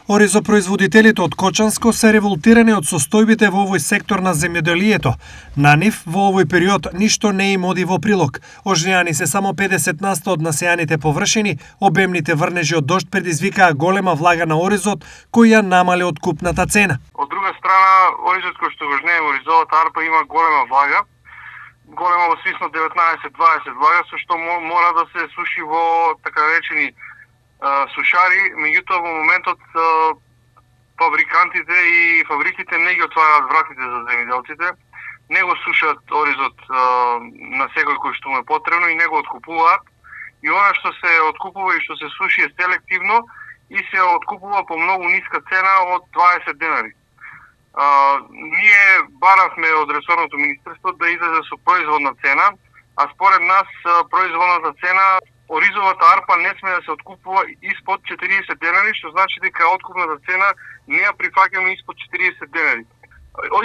Оризопроизводителите од Кочанско се револтирани од состојбите во овој сектор на земјоделието. На нив во овој период ништо не им оди во прилог. Ожнеани се само 50% од насејаните површини, обемните врнежи од дожд предизвикаа голема влага на оризот, кој ја намали откупната цена. Од друга страна, оризот кој што го жнее во оризовата арпа има голема влага, голема во свисно 19-20 влага, со што мора да се суши во така речени сушари, меѓутоа во моментот фабрикантите и фабриките не ги отвараат вратите за земјоделците, не го сушат оризот на секој кој што му е потребно и не го откупуваат. И она што се откупува и што се суши е селективно и се откупува по многу ниска цена од 20 денари. Ние баравме од ресорното министерство да излезе со производна цена, а според нас производната цена оризовата арпа не сме да се откупува испод 40 денари, што значи дека откупната цена не ја прифаќаме испод 40 денари.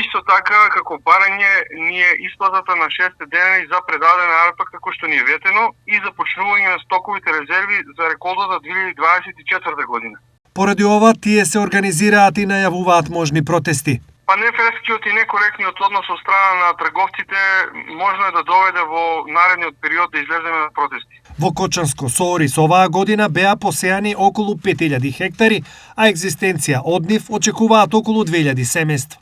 Исто така, како барање, ние исплатата на 6 денари за предадена арпа, како што ни е ветено, и започнување на стоковите резерви за реколтата 2024 година. Поради ова, тие се организираат и најавуваат можни протести. Па неферскиот и некоректниот однос од страна на трговците можно е да доведе во наредниот период да излеземе на протести. Во Кочанско со ориз оваа година беа посејани околу 5000 хектари, а екзистенција од нив очекуваат околу 2000 семејства.